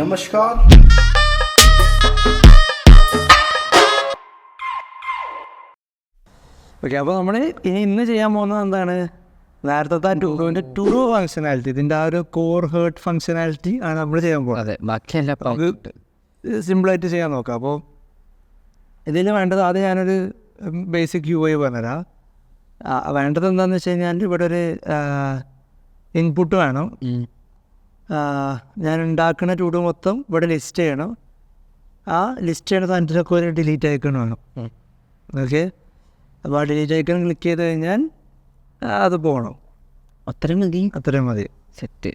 നമസ്കാർ. Okay, അപ്പോൾ നമ്മൾ ഇന്ന് ചെയ്യാൻ പോകുന്നത് എന്താണ്? നേരത്തെ ടൂറിൻ്റെ ടൂറോ ഫങ്ഷനാലിറ്റി, ഇതിൻ്റെ ആ ഒരു കോർ ഹേർട്ട് ഫങ്ഷനാലിറ്റി ആണ് നമ്മൾ ചെയ്യാൻ പോകുന്നത്. അതെ, ബാക്കിയെല്ലാം നമുക്ക് സിമ്പിളായിട്ട് ചെയ്യാൻ നോക്കാം. അപ്പോൾ ഇതിൽ വേണ്ടത് ആദ്യം ഞാനൊരു ബേസിക് UI പറഞ്ഞുതരാം. വേണ്ടത് എന്താണെന്ന് വെച്ച് കഴിഞ്ഞാൽ ഇവിടെ ഒരു ഇൻപുട്ട് വേണം. ഞാൻ ഉണ്ടാക്കുന്ന ടൂറ് മൊത്തം ഇവിടെ ലിസ്റ്റ് ചെയ്യണം. ആ ലിസ്റ്റ് ചെയ്യണ സാധനത്തിലൊക്കെ ഒരു ഡിലീറ്റ് ഐക്കൺ വേണം. ഓക്കെ, അപ്പോൾ ആ ഡിലീറ്റ് ഐക്കൺ ക്ലിക്ക് ചെയ്ത് കഴിഞ്ഞാൽ അത് പോകണം. അത്രയും മതി. സെറ്റ്.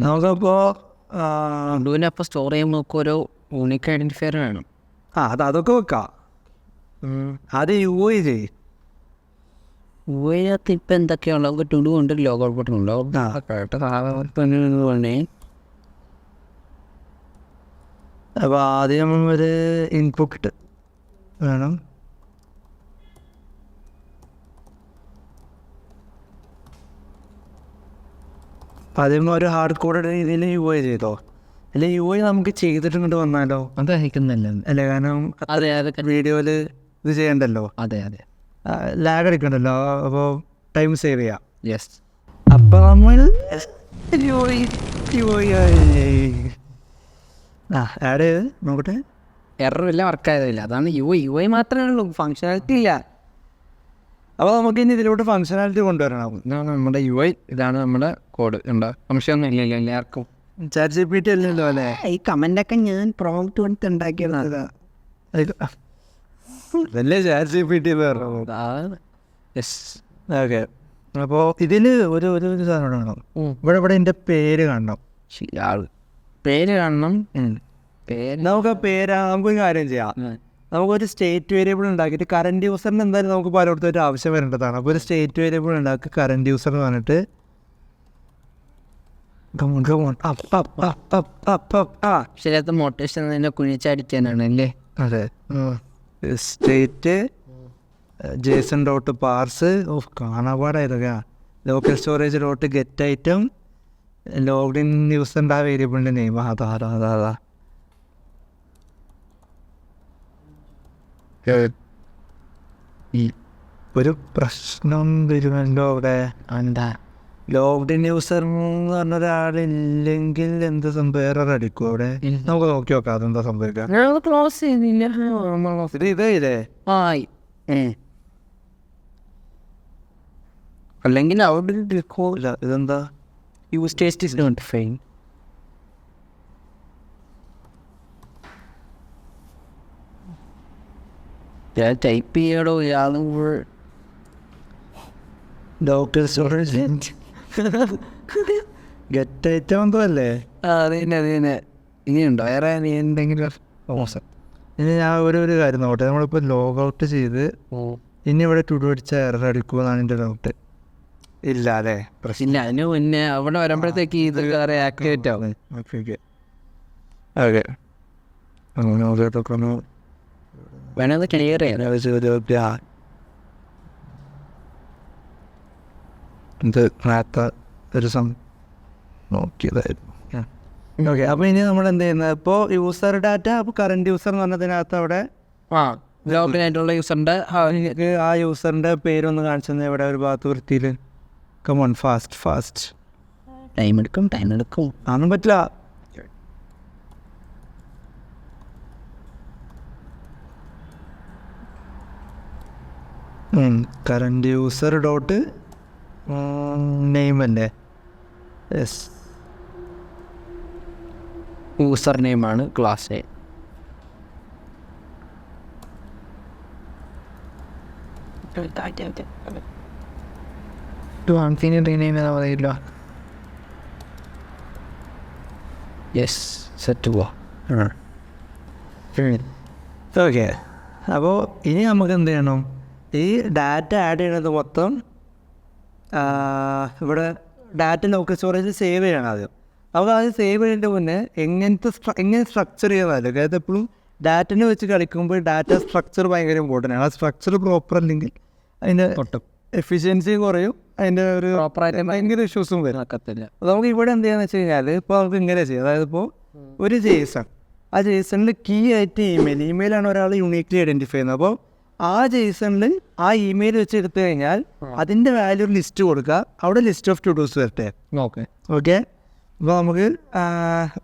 നമുക്കപ്പോൾ അപ്പോൾ സ്റ്റോർ ചെയ്യുമ്പോൾ നമുക്ക് ഒരു യൂണിക് ഐഡൻറ്റിഫയർ വേണം. അതൊക്കെ വെക്കാം. അത് UI ചെയ്യും. ഊയകത്ത് ഇപ്പം എന്തൊക്കെയാണല്ലോ, നമുക്ക് ടു ഡു ഉണ്ട്, ലോഗ് ഔട്ട് ബട്ടൺ ഉണ്ടോ, പറഞ്ഞേ. അപ്പോൾ ആദ്യം ഒരു ഇൻപുട്ട് വേണം. ആദ്യം ഒരു ഹാർഡ് കോഡ് രീതിയിൽ UI ചെയ്തോ, അല്ലെ UI നമുക്ക് ചെയ്തിട്ട് ഇങ്ങോട്ട് വന്നാലോ? അത് അയക്കുന്നില്ല അല്ലേ, കാരണം അതെ അതൊക്കെ വീഡിയോയിൽ ഇത് ചെയ്യണ്ടല്ലോ, അതെ അതെ ലാഗ് അടിക്കണ്ടല്ലോ, അപ്പോൾ ടൈം സേവ് ചെയ്യാം. യെസ്. അപ്പം നമ്മൾ ആഡ് ചെയ്ത് നോക്കട്ടെ. എററില്ല, വർക്കായതില്ല. അതാണ് UI മാത്രമേ ഉള്ളൂ, ഫങ്ഷനാലിറ്റി ഇല്ല. അപ്പോൾ നമുക്ക് ഇനി ഇതിലോട്ട് ഫങ്ഷനാലിറ്റി കൊണ്ടുവരണം. ഇതാണ് നമ്മുടെ UI, ഇതാണ് നമ്മുടെ കോഡ്. ഉണ്ടോ? സംശയമൊന്നും ഇല്ലല്ലോ എല്ലാവർക്കും. ChatGPT അല്ലല്ലോ അല്ലേ? ഈ കമൻ്റൊക്കെ ഞാൻ പ്രോംപ്റ്റ് കൊടുത്ത് ഉണ്ടാക്കിയത്. അതല്ലേ ChatGPT എന്ന് പറഞ്ഞത്. യെസ്. ഓക്കെ, അപ്പോൾ ഇതിൽ ഒരു സാധനം വേണം. ഇവിടെ എൻ്റെ പേര് കാണണം. പേര് കാണണം. നമുക്ക് നമുക്കൊരു കാര്യം ചെയ്യാം. നമുക്കൊരു സ്റ്റേറ്റ് വേരിയബിൾ ഉണ്ടാക്കിയിട്ട് കറൻറ്റ് യൂസറിന് എന്തായാലും നമുക്ക് പലയിടത്തും ഒരു ആവശ്യം വരേണ്ടതാണ്. അപ്പോൾ ഒരു സ്റ്റേറ്റ് വേരിയബിൾ ഉണ്ടാക്കി കറൻറ്റ് യൂസർ എന്ന് പറഞ്ഞിട്ട് ശരിയാത്ത മോട്ടേഷൻ തന്നെ കുഴിച്ചടിക്കാനാണ് അല്ലേ? അതെ. സ്റ്റേറ്റ് JSON.parse കാണാപാടായതൊക്കെയാ. Local storage dot get item login യൂസറിൻ്റെ ആ വേരിയബിളിൻ്റെ നെയിം. അതാ ഒരു പ്രശ്നം വരുമല്ലോ അവിടെ. എന്താ? ലോഗ്ഡിൻ യൂസർ എന്ന് പറഞ്ഞ ഒരാളില്ലെങ്കിൽ എന്ത് സംഭവം എറർ അടിക്കും അവിടെ? നമുക്ക് നോക്കി നോക്കാം അതെന്താ സംഭവിക്കാം. ക്ലോസ് ചെയ്യുന്നില്ല. ഇതേ ആയി അല്ലെങ്കിൽ അവിടെ ഇതെന്താ? Use state is not fine. ഞാൻ ടൈപ്പ് ചെയ്യടോ ഇയാളും ലോക്കൽ സ്റ്റോറേജ് ഗെറ്റ് ഐറ്റം എന്തോ അല്ലേ? അത് തന്നെ. ഇനിയുണ്ടോ വേറെ എന്തെങ്കിലും? ഇനി ഞാൻ ഒരു കാര്യം നോക്കട്ടെ. നമ്മളിപ്പോൾ ലോഗ് ഔട്ട് ചെയ്ത് ഇനി ഇവിടെ ടു അടിച്ച എറർ അടിക്കുമെന്നാണ് എൻ്റെ ഡൗട്ട്. ഇല്ല അല്ലേ? പ്രശ്നമില്ല. അതിന് മുന്നേ അവിടെ വരുമ്പോഴത്തേക്ക് ഇത് വേറെ ആക്ടിവേറ്റ് ആവും. ഓക്കെ വേണമെന്ന് ക്ലിയർ ചെയ്യാം. ഇത് നേരത്തെ ഒരു നോക്കിയതായിരുന്നു. ഓക്കെ, അപ്പോൾ ഇനി നമ്മൾ എന്ത് ചെയ്യുന്നത്? ഇപ്പോൾ യൂസർ ഡാറ്റ, അപ്പോൾ കറൻറ്റ് യൂസർ എന്ന് പറഞ്ഞതിനകത്ത് അവിടെ ലോഗിനായിട്ടുള്ള യൂസറിൻ്റെ ആ യൂസറിൻ്റെ പേരൊന്ന് കാണിച്ചെന്ന് ഇവിടെ ഒരു ഭാഗത്ത് വൃത്തിയിൽ. Come on, fast. ടൈം എടുക്കും. അതൊന്നും പറ്റില്ല. കറൻറ്റ് യൂസർ ഡോട്ട് നെയിം അല്ലേ? യെസ്, യൂസർ നെയിമാണ് ക്ലാസ് നെയിം. പറയില്ല. യെസ്, സെറ്റ് പോവാ. ഓക്കെ, അപ്പോൾ ഇനി നമുക്ക് എന്ത് ചെയ്യണം? ഈ ഡാറ്റ ആഡ് ചെയ്യണത് മൊത്തം ഇവിടെ ഡാറ്റ ലോക്കൽ സ്റ്റോറേജിൽ സേവ് ചെയ്യണം ആദ്യം. നമുക്ക് ആദ്യം സേവ് ചെയ്യുന്നതിൻ്റെ മുന്നേ എങ്ങനെ സ്ട്രക്ചർ ചെയ്യാൻ. അതായത് എപ്പോഴും ഡാറ്റനെ വെച്ച് കളിക്കുമ്പോൾ ഡാറ്റ സ്ട്രക്ചർ ഭയങ്കര ഇമ്പോർട്ടൻ്റ് ആണ്. ആ സ്ട്രക്ചർ പ്രോപ്പർ അല്ലെങ്കിൽ അതിൻ്റെ എഫിഷ്യൻസിയും കുറയും, അതിൻ്റെ ഒരു പ്രോപ്പറായിട്ട് ഭയങ്കര ഇഷ്യൂസും വരും. ആക്കത്തില്ല. നമുക്ക് ഇവിടെ എന്ത് ചെയ്യാന്ന് വെച്ച് കഴിഞ്ഞാൽ ഇപ്പോൾ നമുക്ക് ഇങ്ങനെ ചെയ്യാം. അതായത് ഇപ്പോൾ ഒരു ജേസൺ. ആ ജേസണിൽ കീ ആയിട്ട് ഇമെയിലാണ് ഒരാൾ യൂണീക്ലി ഐഡൻറ്റിഫൈ ചെയ്യുന്നത്. അപ്പോൾ ആ ജേസണിൽ ആ ഇമെയിൽ വെച്ച് എടുത്തു കഴിഞ്ഞാൽ അതിൻ്റെ വാല്യൂ ലിസ്റ്റ് കൊടുക്കുക. അവിടെ ലിസ്റ്റ് ഓഫ് ടു ഡൂസ് വരട്ടെ. ഓക്കെ അപ്പോൾ നമുക്ക്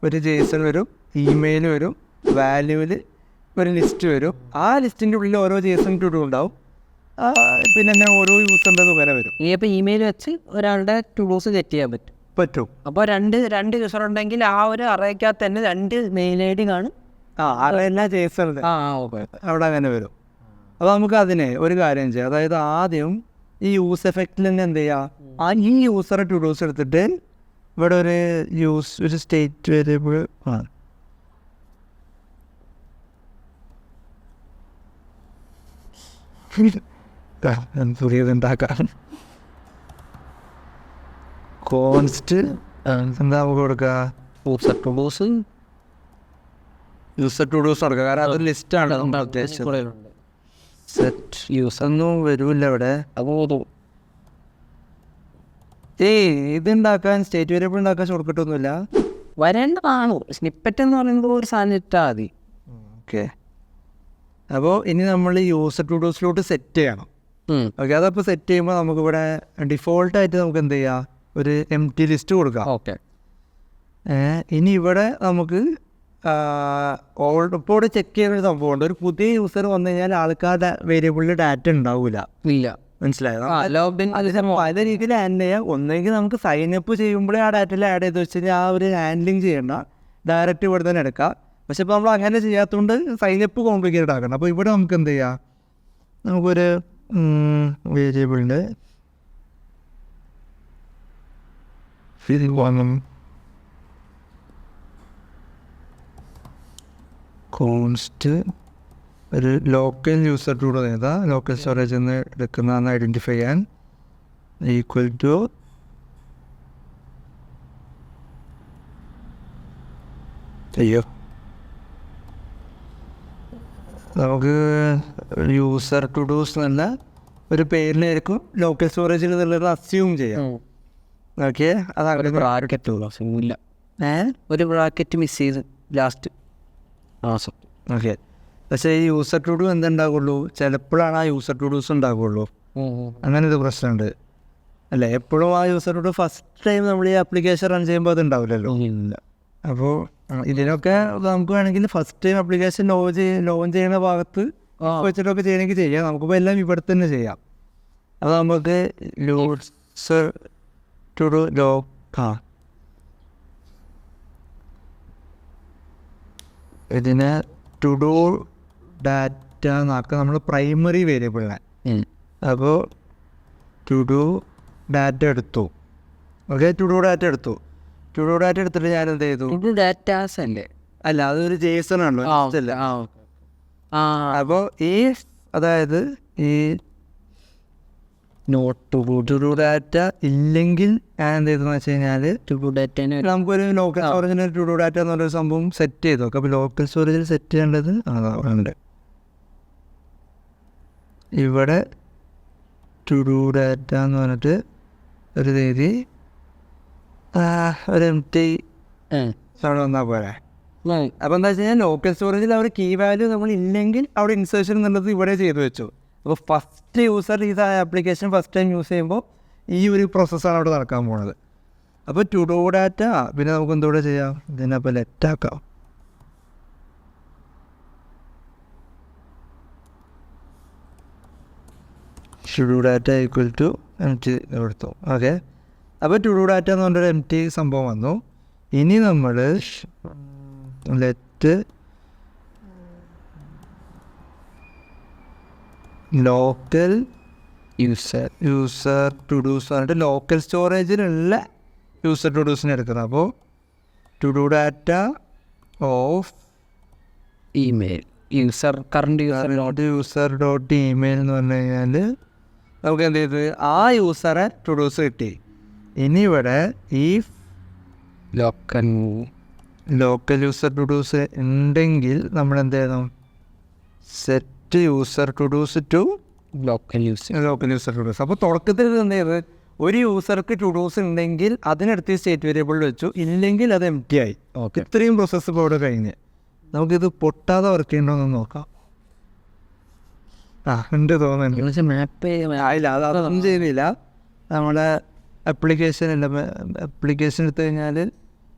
ഒരു ജേസൺ വരും, ഇമെയിൽ വരും, വാല്യൂവിൽ ഒരു ലിസ്റ്റ് വരും. ആ ലിസ്റ്റിൻ്റെ ഉള്ളിൽ ഓരോ ജേസൺ ടു ഡൂ ഉണ്ടാവും. പിന്നെ തന്നെ ഓരോ യൂസറിൻ്റെ തുകര വരും. ഈ അപ്പോൾ ഇമെയിൽ വെച്ച് ഒരാളുടെ ടു ഡൂസ് സെറ്റ് ചെയ്യാൻ പറ്റും. അപ്പോൾ രണ്ട് യൂസർ ഉണ്ടെങ്കിൽ ആ ഒരു അറയ്ക്കകത്ത് തന്നെ 2 മെയിൽ ഐ ഡി കാണും. അതെല്ലാം ജേസൺ ഓക്കെ അവിടെ അങ്ങനെ വരും. അപ്പോൾ നമുക്ക് അതിനെ ഒരു കാര്യം ചെയ്യാം. അതായത് ആദ്യം ഈ യൂസ് എഫക്റ്റിൽ തന്നെ എന്ത് ചെയ്യുക, ഈ യൂസറെ ടു ഡൂസ് എടുത്തിട്ട് ഇവിടെ ഒരു സ്റ്റേറ്റ് വേരിയബിൾ ഉണ്ടാക്കാം. കോൺസ്റ്റ് എന്താ നമുക്ക് കൊടുക്കുക, യൂസർ ടു ഡൂസ് കൊടുക്കുക. കാരണം അതൊരു ലിസ്റ്റാണ് നമ്മൾ ഉദ്ദേശിച്ചത്. സെറ്റ് യൂസ് ഒന്നും വരില്ല ഇവിടെ. ഇതുണ്ടാക്കാൻ സ്റ്റേറ്റ് വേരിയബിൾ ഉണ്ടാക്കാൻ ഷോർട്ട് ഒന്നുമില്ല. വരേണ്ടതാണോ സ്നിപ്പറ്റ് എന്ന് പറയുന്നത് ഒരു സാധനം ഇട്ടാൽ മതി. ഓക്കെ, അപ്പോൾ ഇനി നമ്മൾ യൂസർ ടു ഡൂസിലോട്ട് സെറ്റ് ചെയ്യണം. ഓക്കെ, അതപ്പോൾ സെറ്റ് ചെയ്യുമ്പോൾ നമുക്കിവിടെ ഡിഫോൾട്ടായിട്ട് നമുക്ക് എന്ത് ചെയ്യാം, ഒരു എം ടി ലിസ്റ്റ് കൊടുക്കാം. ഓക്കെ, ഇനി ഇവിടെ നമുക്ക് ഇപ്പോൾ ഇവിടെ ചെക്ക് ചെയ്യുന്നൊരു സംഭവമുണ്ട്. ഒരു പുതിയ യൂസർ വന്നു കഴിഞ്ഞാൽ ആൾക്കാരുടെ വേരിയബിളിൽ ഡാറ്റ ഉണ്ടാവില്ല. ഇല്ല, മനസ്സിലായത്? പല രീതിയിൽ ഹാൻഡിൽ ചെയ്യാം. ഒന്നെങ്കിൽ നമുക്ക് സൈനപ്പ് ചെയ്യുമ്പോഴേ ആ ഡാറ്റയിൽ ആഡ് ചെയ്ത് വെച്ച് കഴിഞ്ഞാൽ ആ ഒരു ഹാൻഡ്ലിങ് ചെയ്യണ്ട, ഡയറക്റ്റ് ഇവിടെ തന്നെ എടുക്കാം. പക്ഷെ ഇപ്പോൾ നമ്മൾ അങ്ങനെ ചെയ്യാത്തതുകൊണ്ട് സൈനപ്പ് കോംപ്ലിക്കേറ്റഡ് ആക്കണം. അപ്പോൾ ഇവിടെ നമുക്ക് എന്ത് ചെയ്യാം, നമുക്കൊരു വേരിയബിളിൻ്റെ കോൺസ്റ്റ് ഒരു ലോക്കൽ യൂസർ ടു ചെയ്താൽ ലോക്കൽ സ്റ്റോറേജിൽ നിന്ന് എടുക്കുന്നതെന്ന് ഐഡൻറ്റിഫൈ ചെയ്യാൻ ഈക്വൽ ടു നമുക്ക് യൂസർ ടു ഡൂസ് എന്നല്ല ഒരു പേരിലായിരിക്കും ലോക്കൽ സ്റ്റോറേജിൽ എന്നുള്ളത് അസ്യൂം ചെയ്യാം. ഓക്കെ, അതാണ് ബ്രാക്കറ്റ് ഒരു ബ്രാക്കറ്റ് മിസ് ചെയ്ത് ലാസ്റ്റ്. ഓക്കെ, പക്ഷേ ഈ യൂസർ ടു ഡൂ എന്തുണ്ടാകുള്ളൂ, ചിലപ്പോഴാണ് ആ യൂസർ ടു ഡൂസ് ഉണ്ടാകുള്ളൂ. അങ്ങനെ ഒരു പ്രശ്നമുണ്ട് അല്ലേ? എപ്പോഴും ആ user to do first time നമ്മൾ ഈ ആപ്ലിക്കേഷൻ റൺ ചെയ്യുമ്പോൾ അത് ഉണ്ടാവില്ലല്ലോ. അപ്പോൾ ഇതിനൊക്കെ നമുക്ക് വേണമെങ്കിൽ ഫസ്റ്റ് ടൈം ആപ്ലിക്കേഷൻ ലോഞ്ച് ചെയ്യുന്ന ഭാഗത്ത് വെച്ചിട്ടൊക്കെ ചെയ്യണമെങ്കിൽ ചെയ്യാം. നമുക്കിപ്പോൾ എല്ലാം ഇവിടെ തന്നെ ചെയ്യാം. അപ്പോൾ നമുക്ക് യൂസർ ടു ഡൂ ഇതിനെ ടു ഡൂ ഡാറ്റ എന്നാക്കാം നമ്മൾ പ്രൈമറി വേരിയബിളിനെ. അപ്പോൾ ടു ഡൂ ഡാറ്റ എടുത്തു. ഓക്കെ, ടു ഡൂ ഡാറ്റ എടുത്തിട്ട് ഞാൻ എന്ത് ചെയ്തു, ഡാറ്റാസ് അല്ലേ? അല്ല, അതൊരു ജേസൺ ആണല്ലോ. അപ്പോൾ അതായത് ഈ നോട്ട് ടു ഡൂ ഡാറ്റ ഇല്ലെങ്കിൽ ഞാൻ എന്ത് ചെയ്തെന്ന് വെച്ച് കഴിഞ്ഞാൽ ടു ഡൂ ഡാറ്റേനെ നമുക്കൊരു ലോക്കൽ സ്റ്റോറേജിന് ടു ഡൂ ഡാറ്റ എന്നൊരു സംഭവം സെറ്റ് ചെയ്തു നോക്കാം. അപ്പോൾ ലോക്കൽ സ്റ്റോറേജിൽ സെറ്റ് ചെയ്യേണ്ടത് ഉണ്ട്. ഇവിടെ ടു ഡൂ ഡാറ്റ എന്ന് പറഞ്ഞിട്ട് ഒരു രീതി ഒരു എം ടി സൗണ്ട് വന്നാൽ പോരെ. അപ്പോൾ എന്താ വെച്ച് കഴിഞ്ഞാൽ ലോക്കൽ സ്റ്റോറേജിൽ അവർ കീ വാല്യൂ നമ്മൾ ഇല്ലെങ്കിൽ അവിടെ ഇൻസേർഷൻ എന്നുള്ളത് ഇവിടെ ചെയ്തു വെച്ചു. അപ്പോൾ ഫസ്റ്റ് യൂസർ ഈ ആപ്ലിക്കേഷൻ ഫസ്റ്റ് ടൈം യൂസ് ചെയ്യുമ്പോൾ ഈ ഒരു പ്രോസസ്സാണ് അവിടെ നടക്കാൻ പോകുന്നത്. അപ്പോൾ ടു ഡൂ ഡാറ്റ പിന്നെ നമുക്ക് എന്തുകൂടെ ചെയ്യാം, ഇതിനപ്പോൾ ലെറ്റാക്കാം. Todo data equal to empty എടുത്തു. ഓക്കെ, അപ്പോൾ ടു ഡൂ ഡാറ്റ എന്ന് പറഞ്ഞൊരു എം ടി സംഭവം വന്നു. ഇനി നമ്മൾ let local user to dos പറഞ്ഞിട്ട് ലോക്കൽ സ്റ്റോറേജിലുള്ള യൂസർ ടു ഡൂസിനെ എടുക്കുന്നത്. അപ്പോൾ todo data of email user dot email എന്ന് പറഞ്ഞു കഴിഞ്ഞാൽ നമുക്ക് എന്ത് ചെയ്ത് ആ യൂസറെ ടു ഡൂസ് കിട്ടി. ഇനി ഇവിടെ ഈ ലോക്കൽ യൂസർ ടു ഡൂസ് ഉണ്ടെങ്കിൽ നമ്മൾ എന്ത് ചെയ്യണം, set user to dos to local user to dos. അപ്പോൾ തുടക്കത്തിൽ എന്ത് ചെയ്ത് ഒരു യൂസർക്ക് ടു ഡൂസ് ഉണ്ടെങ്കിൽ അതിനടുത്ത് സ്റ്റേറ്റ് വേരിയബിളിൽ വെച്ചു, ഇല്ലെങ്കിൽ അത് എം ടി ആയി. ഓക്കെ, ഇത്രയും പ്രോസസ്സ് ഇപ്പോൾ ഇവിടെ കഴിഞ്ഞ് നമുക്കിത് പൊട്ടാതെ വർക്ക് ചെയ്യണമെന്ന് നോക്കാം. ഉണ്ട് തോന്നുന്നുണ്ട്. മാപ്പ് ആയില്ല, അതൊന്നും ചെയ്യുന്നില്ല. നമ്മളെ ആപ്ലിക്കേഷൻ എടുത്തു കഴിഞ്ഞാൽ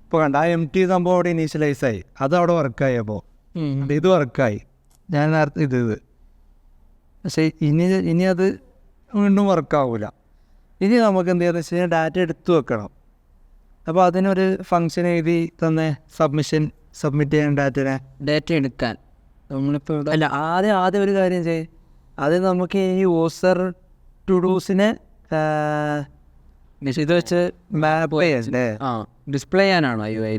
ഇപ്പോൾ കണ്ട ആ എം ടി സംഭവം അവിടെ ഇനീഷ്യലൈസ് ആയി, അത് അവിടെ വർക്കായി. അപ്പോൾ ഇത് വർക്കായി, ഞാൻ നേരത്തെ ഇത് പക്ഷേ ഇനി അത് വീണ്ടും വർക്കാവില്ല. ഇനി നമുക്ക് എന്ത് ചെയ്യാന്ന് വെച്ച് കഴിഞ്ഞാൽ ഡാറ്റ എടുത്തു വെക്കണം. അപ്പോൾ അതിനൊരു ഫങ്ഷൻ എഴുതി തന്നെ സബ്മിറ്റ് ചെയ്യാൻ ഡാറ്റ എടുക്കാൻ നമ്മളിപ്പോൾ അല്ല ആദ്യം ഒരു കാര്യം ചെയ്യും. അത് നമുക്ക് ഈ യൂസർ ടു ഡൂസിനെ ഇത് വെച്ച് മാപ്പ് ചെയ്യണ്ടേ, ഡിസ്പ്ലേ ചെയ്യാനാണോ UI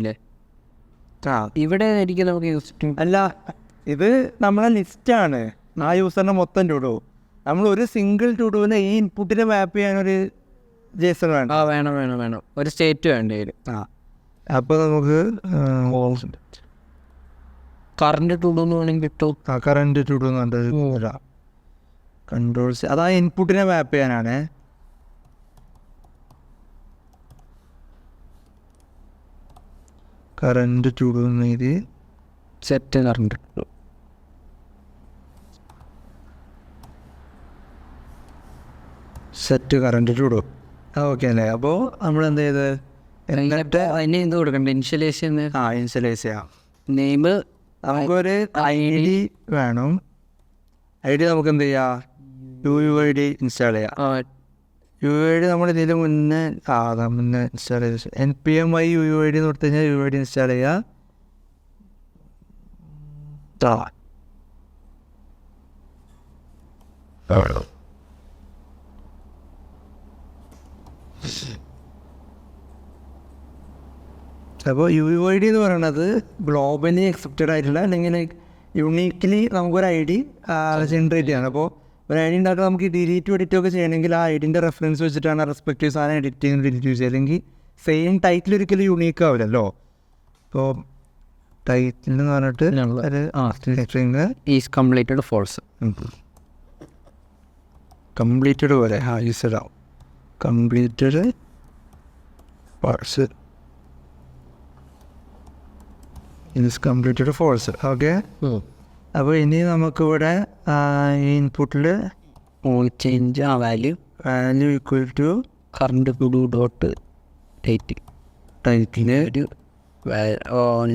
ഇവിടെ എനിക്ക് നമുക്ക് യൂസ് അല്ല, ഇത് നമ്മളെ ലിസ്റ്റാണ്. ആ യൂസറിൻ്റെ മൊത്തം ടു ഡു. നമ്മൾ ഒരു സിംഗിൾ ടു ഡുവിനെ ഈ ഇൻപുട്ടിനെ മാപ്പ് ചെയ്യാനൊരു ജേസൺ വേണം. വേണം ഒരു സ്റ്റേറ്റ് വേണ്ട. അപ്പോൾ നമുക്ക് കറണ്ട് ടു ഡു എന്ന് വേണമെങ്കിൽ കിട്ടും. കറണ്ട് ടു ഡു എന്ന് പറഞ്ഞിട്ട് കൺട്രോൾസ്, അത് ആ ഇൻപുട്ടിനെ മാപ്പ് ചെയ്യാനാണ്. കറണ്ട് ടു ഡു എന്നെഴുതി set current set current to do. Okay അല്ലേ? അപ്പോൾ നമ്മൾ എന്ത് ചെയ്ത് എന്നിട്ട് അതിന് എന്ത് കൊടുക്കണ്ട? ഇനിഷ്യലൈസ് ഇനിഷ്യലൈസ് ചെയ്യാം. നെയിം നമുക്കൊരു ID വേണം. ID നമുക്ക് എന്ത് ചെയ്യാം? UUID ഇൻസ്റ്റാൾ ചെയ്യാം. UUID നമ്മൾ ഇതിൽ മുന്നേ ഇൻസ്റ്റാൾ ചെയ്ത് NPMI UUID എന്ന് കൊടുത്തു കഴിഞ്ഞാൽ UUID ഇൻസ്റ്റാൾ ചെയ്യുക. അപ്പോൾ UUID എന്ന് പറയുന്നത് ഗ്ലോബലി അക്സെപ്റ്റഡ് ആയിട്ടുള്ള അല്ലെങ്കിൽ യുണീക്ക്ലി നമുക്കൊരു ID ജനറേറ്റ് ചെയ്യണം. അപ്പോൾ ഒരു ID ഉണ്ടാക്കാൻ നമുക്ക് ഡിലീറ്റും എഡിറ്റും ഒക്കെ ചെയ്യണമെങ്കിൽ ആ IDൻ്റെ റെഫറൻസ് വെച്ചിട്ടാണ് റെസ്പെക്റ്റീവ് സാധനം എഡിറ്റ് ചെയ്യുന്നത്, ഡിലീറ്റ് ചെയ്യുക. അല്ലെങ്കിൽ സെയിം ടൈറ്റിൽ ഒരിക്കലും യുണീക്ക് ആവില്ലല്ലോ. ഇപ്പോൾ ടൈറ്റിൽ എന്ന് പറഞ്ഞിട്ട് ഈസ് കംപ്ലീറ്റഡ് ഫോൾസ് കംപ്ലീറ്റഡ് പോലെ യൂസഡ് ആവും. Completed parts is completed false. Okay, അപ്പോൾ ഇനി നമുക്കിവിടെ ഇൻപുട്ടിൽ change value equal to current to dot title ഒരു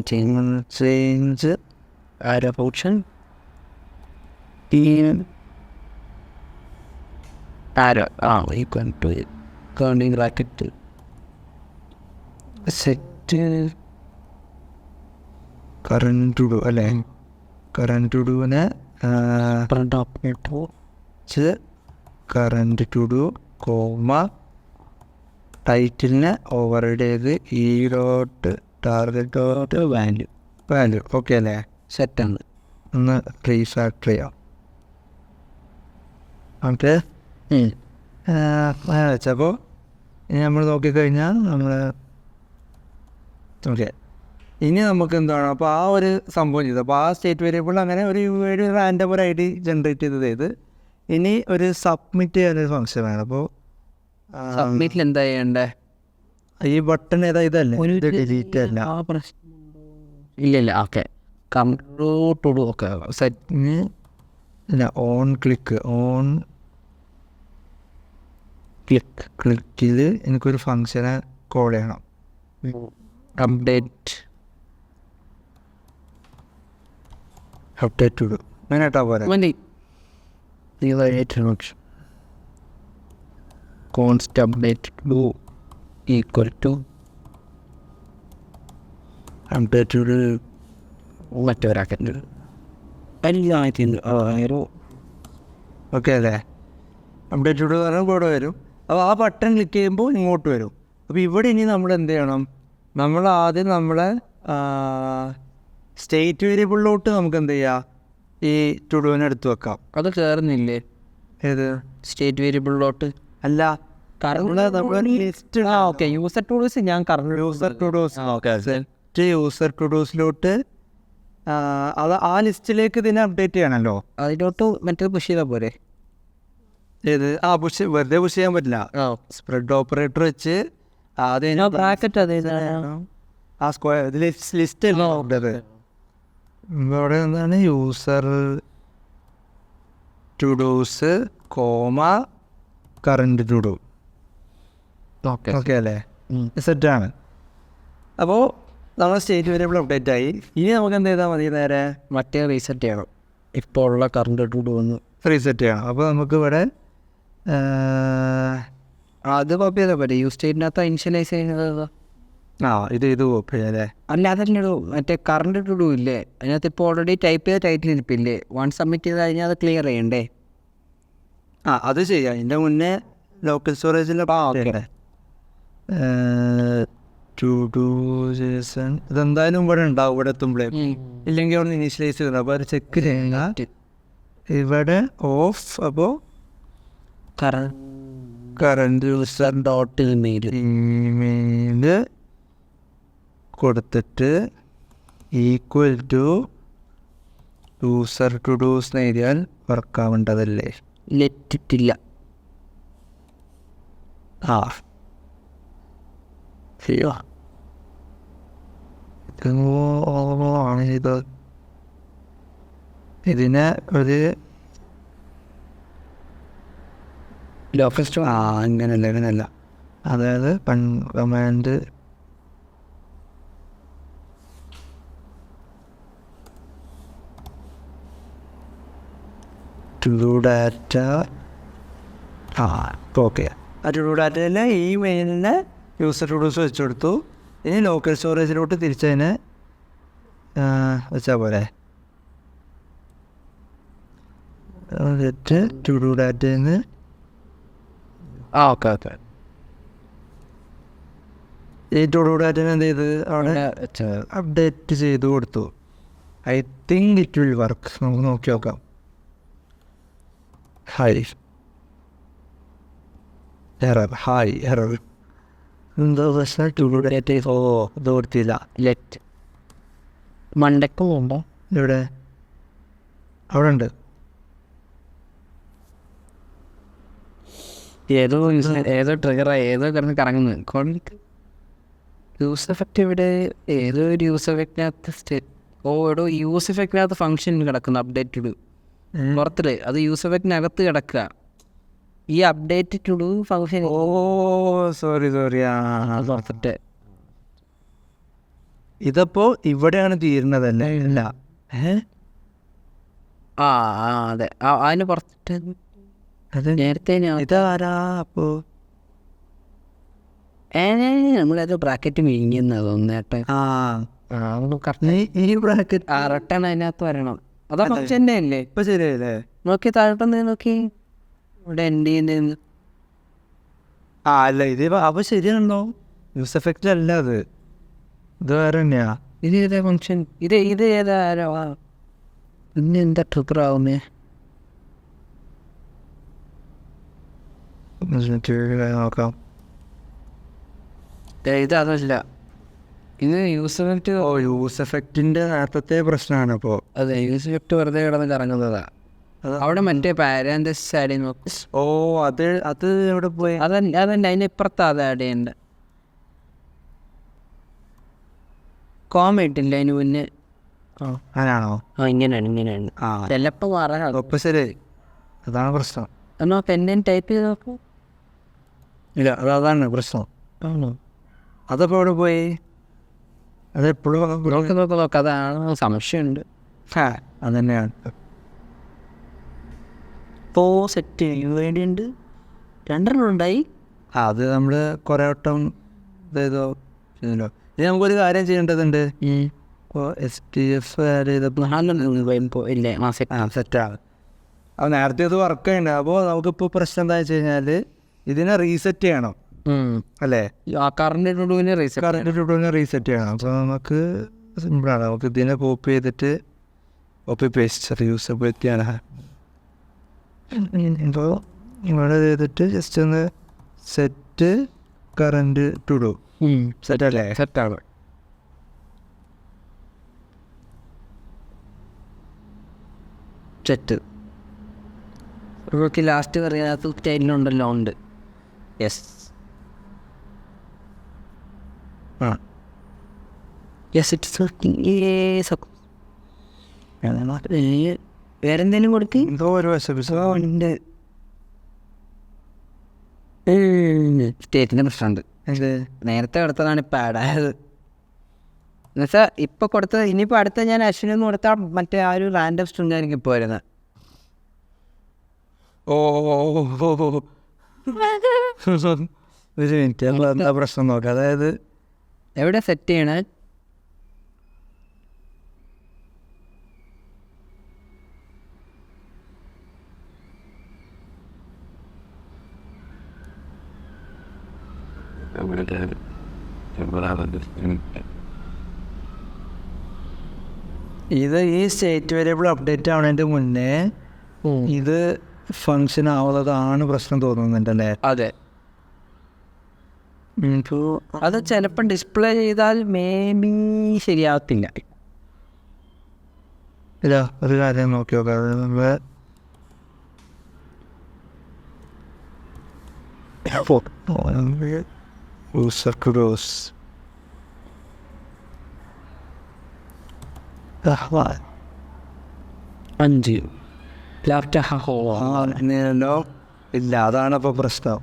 change arrow function arrow equal to counting bracket set current to do അല്ലേ? Current ടു ഡുവിനെ current to do comma ടൈറ്റിലിനെ override ചെയ്ത് ഈ dot target dot value. Okay അല്ലേ? സെറ്റാണ്. ഒന്ന് refactor ചെയ്യാം. ഓക്കെ, അങ്ങനെ വെച്ചപ്പോൾ ഇനി നമ്മൾ നോക്കിക്കഴിഞ്ഞാൽ നമ്മൾ ഓക്കെ ഇനി നമുക്ക് എന്താണ് അപ്പോൾ ആ ഒരു സംഭവം ചെയ്തു. അപ്പോൾ ആ സ്റ്റേറ്റ് വേരിയബിൾ അങ്ങനെ ഒരു റാൻഡം ഒരു ID ജനറേറ്റ് ചെയ്ത് ഇനി ഒരു സബ്മിറ്റ് ചെയ്യാനൊരു ഫംഗ്ഷൻ വേണം. അപ്പോൾ സബ്മിറ്റിൽ എന്താ ചെയ്യണ്ടേ? ഈ ബട്ടൺ ഏതാ? ഇതല്ലേ? ഇത് ഡിലീറ്റ് അല്ല. ഇല്ല ഓക്കെ കംപ്ലീറ്റ് ഓക്കെ സെറ്റിന് ഇല്ല ഓൺ ക്ലിക്കിൽ എനിക്കൊരു ഫംഗ്ഷനെ കോൾ ചെയ്യണം. അപ്ഡേറ്റ് ടു ഡു അങ്ങനെ കേട്ടാ പോലെ const update do equal to update todo മറ്റൊരാക്കൻ്റെ ഓക്കെ അല്ലേ? അപ്ഡേറ്റ് ടു ഡു പറഞ്ഞാൽ ഇവിടെ വരും. അപ്പോൾ ആ ബട്ടൺ ക്ലിക്ക് ചെയ്യുമ്പോൾ ഇങ്ങോട്ട് വരും. അപ്പോൾ ഇവിടെ ഇനി നമ്മൾ എന്ത് ചെയ്യണം? നമ്മൾ ആദ്യം നമ്മളെ സ്റ്റേറ്റ് വേരിയബിളിലോട്ട് നമുക്ക് എന്ത് ചെയ്യാം? ഈ ടു ഡുവിനെ എടുത്ത് വെക്കാം. അത് കയറുന്നില്ലേ? ഏത് സ്റ്റേറ്റ് വേരിയബിളിലോട്ട്? അല്ല, ലിസ്റ്റ് ഓക്കെ യൂസർ ടൂൾസ് ഞാൻ യൂസർ ടു ഡൂസ് യൂസർ ടു ഡൂസിലോട്ട് അത് ആ ലിസ്റ്റിലേക്ക് ഇതിനെ അപ്ഡേറ്റ് ചെയ്യണമല്ലോ. അതിലോട്ട് മറ്റേ പുഷ് ചെയ്താൽ പോരെ? ഏത് വെറുതെ പുഷ് ചെയ്യാൻ പറ്റില്ല. സ്പ്രെഡ് ഓപ്പറേറ്റർ വെച്ച് ആദ്യം ബ്രാക്കറ്റ് അതെ ആ സ്ക്വയർ ഇതിൽ ലിസ്റ്റ് ഉള്ളത് ഇവിടെ എന്താണ് user to dos comma current to do. Okay അല്ലേ, സെറ്റാണ്. അപ്പോൾ നമ്മൾ സ്റ്റേറ്റ് വേരിയബിൾ അപ്ഡേറ്റ് ആയി. ഇനി നമുക്ക് എന്ത് ചെയ്താൽ മതി, നേരെ മറ്റേ റീസെറ്റ് ചെയ്യണം. ഇപ്പോൾ ഉള്ള കറണ്ട് ടു വന്ന് റീസെറ്റ് ചെയ്യണം. അപ്പോൾ നമുക്ക് ഇവിടെ അത് കോപ്പി ചെയ്താൽ പറ്റും. യൂസ് സ്റ്റേറ്റിനകത്ത് ഇനിഷ്യലൈസ് ചെയ്യുന്നത് ഇത് കോപ്പി ചെയ്യാം അല്ലേ. അല്ല അതല്ലടോ, മറ്റേ കറണ്ട് ടു ഇല്ലേ, അതിനകത്ത് ഇപ്പോൾ ഓൾറെഡി ടൈപ്പ് ചെയ്ത ടൈറ്റിൽ ഇരിപ്പില്ലേ, വൺ സബ്മിറ്റ് ചെയ്ത് കഴിഞ്ഞാൽ അത് ക്ലിയർ ചെയ്യണ്ടേ? അത് ചെയ്യാം. ഇതിൻ്റെ മുന്നേ ലോക്കൽ സ്റ്റോറേജിൽ ടു ഡു ജേസൺ ഇതെന്തായാലും ഇവിടെ ഉണ്ടാവും. ഇവിടെ എത്തുമ്പോഴേ ഇല്ലെങ്കിൽ അവിടെ ഇനീഷ്യലൈസ് ചെയ്യണം. അപ്പോൾ അത് ചെക്ക് ചെയ്യുക. ഇവിടെ ഓഫ്. അപ്പോൾ കറണ്ട് യൂസർ ഡോട്ട് ഇമെയിൽ കൊടുത്തിട്ട് equal to user to dos എഴുതിയാൽ വർക്കാവേണ്ടതല്ലേ? ലെറ്റിട്ടില്ല. ശരിയോ ആണ് ചെയ്തത്. ഇതിനെ ഒരു ലോക്കൽ സ്റ്റോർ ഇങ്ങനല്ല. അതായത് കമാൻഡ് ടു ഡാറ്റ ഓക്കെ. ആ ടു ഡാറ്റയിൽ ഈ മെയിലിനെ യൂസർ ടു ഡൂസ് വെച്ച് കൊടുത്തു. ഇനി ലോക്കൽ സ്റ്റോറേജിലോട്ട് തിരിച്ചതിനെ വെച്ചാൽ പോലെ എന്നിട്ട് ടു ഡു ഡാറ്റയിൽ നിന്ന് ഓക്കെ ഈ ടു ഡു ഡാറ്റനെ എന്ത് ചെയ്ത് അവിടെ അപ്ഡേറ്റ് ചെയ്ത് കൊടുത്തു. I think it will work. നമുക്ക് നോക്കി നോക്കാം. എറർ എന്താ പ്രശ്നം? ടു ഡു ഡാറ്റ ഇത് കൊടുത്തില്ല. ലെറ്റ് മണ്ടക്കും ഉണ്ടോ? ഇവിടെ അവിടെ ഉണ്ട്. ഏതോ ട്രിഗറായി ഏതോ കിടന്ന് കറങ്ങുന്നത്. യൂസ് എഫക്റ്റ് ഇവിടെ ഏതോ ഒരു യൂസ് എഫക്റ്റിനകത്ത് എടോ യൂസ് എഫക്റ്റിനകത്ത് ഫംഗ്ഷൻ കിടക്കുന്നു അപ്ഡേറ്റ് പുറത്തില്. അത് യൂസ് എഫക്റ്റിനകത്ത് കിടക്കുക. ഈ update todo function sorry പുറത്തിട്ട് ഇതപ്പോൾ ഇവിടെയാണ് തീരുന്നതല്ലേ? ഇല്ല. അതെ അതിന് പുറത്തിട്ട് അത് നേരത്തെ ഇതാരാ? അപ്പോൾ നമ്മളത് ബ്രാക്കറ്റ് വിഴിഞ്ഞെന്നാ തോന്നേട്ടെ. ഈ ബ്രാക്കറ്റ് റിട്ടേൺ അതിനകത്ത് വരണം. അതാ ഫംഗ്ഷൻ അല്ലേ? ഇപ്പൊ ശരിയല്ലേ? നോക്കി താഴോട്ട് നോക്കി ഇവിടെ എൻഡ് ചെയ്യുന്ന അല്ല ഇത് അപ്പോൾ ശരിയാണല്ലോ. യൂസ് എഫക്റ്റ് അല്ല അത്. ഇത് വേറെ തന്നെയാ. ഇത് ഏതാ ഫംഗ്ഷൻ? ഇത് ഏതാ? പിന്നെ എന്താ ട്രിഗർ ആവുന്നേ? നോക്കാം. ഇത് അതല്ല, ഇത് യൂസ് എഫക്റ്റ്. യൂസ് എഫക്റ്റിന്റെ നേരത്തെ പ്രശ്നമാണ്. അപ്പോൾ അതെ, യൂസ് എഫക്റ്റ് വെറുതെ കിടന്ന് കറങ്ങുന്നതാ. അവിടെ മറ്റേ പാരാന്തസിസ് ആഡ് ചെയ്ത് നോക്കും. അത് എവിടെ പോയി? അതല്ല അതിൻ്റെ ഇപ്പുറത്താ അത് ആഡ് ചെയ്യണ്ട. കോമ ഇട്ടില്ല അതിന് മുന്നേ. അങ്ങനെയാണോ? ഇങ്ങനെയാണ്. ചിലപ്പോൾ മാറാം. ഒപ്പം ശരി. അതാണ് പ്രശ്നം. എന്നോ പെnnen ടൈപ്പ് ചെയ്ത് നോക്കൂ. ഇല്ല, അതാണ് പ്രശ്നം. ആണോ? അതപ്പോൾ എവിടെ പോയി? അതെപ്പോഴും നോക്കാം. അതാണ് സംശയമുണ്ട്. അത് തന്നെയാണ്. ഇപ്പോൾ സെറ്റ് ചെയ്യാൻ വേണ്ടിയുണ്ട്. 2 ഉണ്ടായി. അത് നമ്മൾ കുറേ വട്ടം ഇതേതോ ചെയ്തല്ലോ. ഇനി നമുക്കൊരു കാര്യം ചെയ്യേണ്ടതുണ്ട്. ഇപ്പോൾ STF ആഡ് ചെയ്തപ്പോൾ ഇല്ലേ സെറ്റാണ്. അപ്പോൾ നേരത്തെ അത് വർക്ക് ചെയ്യണ്ട. അപ്പോൾ നമുക്കിപ്പോൾ പ്രശ്നം എന്താ വെച്ച് കഴിഞ്ഞാൽ ഇതിനെ റീസെറ്റ് ചെയ്യണം അല്ലേ? കറണ്ട് ടുഡുവിനെ റീസെറ്റ് ചെയ്യണം. അപ്പോൾ നമുക്ക് സിമ്പിളാണ്. നമുക്ക് ഇതിനെ കോപ്പി ചെയ്തിട്ട് കോപ്പി പേസ്റ്റ് റീയൂസബിലിറ്റിയാണ്. ഇപ്പോൾ ഇവിടെ ചെയ്തിട്ട് ജസ്റ്റ് ഒന്ന് set current to do set അല്ലേ? സെറ്റാണ്. സെറ്റ് നമുക്ക് ലാസ്റ്റ് പറയാത്ത സ്റ്റൈലിലുണ്ടല്ലോ ഉണ്ട്. യെസ് ആ യെസ് ഇറ്റ്സ് വേറെ എന്തെങ്കിലും കൊടുക്ക്. എന്തോ ഒരു വശപ്പിച്ച ഉണ്ട് സ്റ്റേറ്റിൻ്റെ പ്രശ്നമുണ്ട്. എന്ത് നേരത്തെ കൊടുത്തതാണ് ഇപ്പം ആഡായത്. എന്നുവെച്ചാൽ ഇപ്പം കൊടുത്തത് ഇനിയിപ്പോൾ അടുത്ത ഞാൻ അശ്വിനൊന്ന് കൊടുത്താൽ മറ്റേ ആ ഒരു റാൻഡം സ്ട്രിങ് ആയിരിക്കും ഇപ്പോൾ വരുന്നത്. ഓ ഒരു മിനിറ്റ് ഞങ്ങൾ എന്താ പ്രശ്നം നോക്കാം. അതായത് എവിടെ സെറ്റ് ചെയ്യണേ? ഇത് ഈ സ്റ്റേറ്റ് വേരിയബിൾ അപ്ഡേറ്റ് ആവുന്നതിൻ്റെ മുന്നേ ഇത് ഫങ്ഷൻ ആവുന്നതാണ് പ്രശ്നം തോന്നുന്നുണ്ടല്ലേ? അതെ, അത് ചിലപ്പം ഡിസ്പ്ലേ ചെയ്താൽ മേ ബി ശരിയാവത്തില്ല. ഇല്ല, ഒരു കാര്യം നോക്കി നോക്കാം. നമ്മൾ ക്രോസ് 5 ലാപ്ടോപ്പ് അങ്ങനെയല്ലോ. ഇല്ല, അതാണ് ഇപ്പോൾ പ്രശ്നം.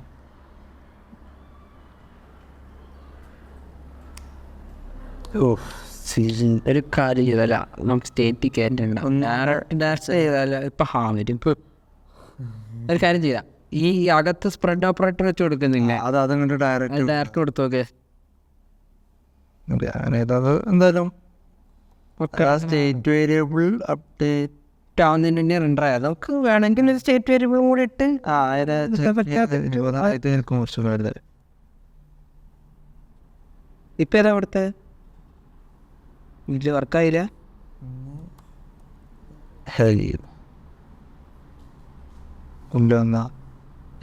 ഒരു കാര്യം ചെയ്തല്ല, നമുക്ക് സ്റ്റേറ്റ് കയറ്റണ്ട ചെയ്താൽ ഇപ്പം വരും. ഒരു കാര്യം ചെയ്യാം, ഈ അകത്ത് സ്പ്രെഡ് ഓപ്പറേറ്റർ വെച്ച് കൊടുക്കുന്നില്ല, അത് അതങ്ങോട്ട് ഡയറക്റ്റ് കൊടുത്തു നോക്കേ. അത് എന്തായാലും സ്റ്റേറ്റ് വേരിയബിൾ അപ്ഡേറ്റ് ആവുന്നതിന് മുന്നേ റെൻഡർ ആയത്. നമുക്ക് വേണമെങ്കിൽ ഒരു സ്റ്റേറ്റ് വേരിയബിളും കൂടി ഇട്ട് ഇപ്പം ഏതാ അവിടുത്തെ വീട്ടിൽ വർക്കായില്ല.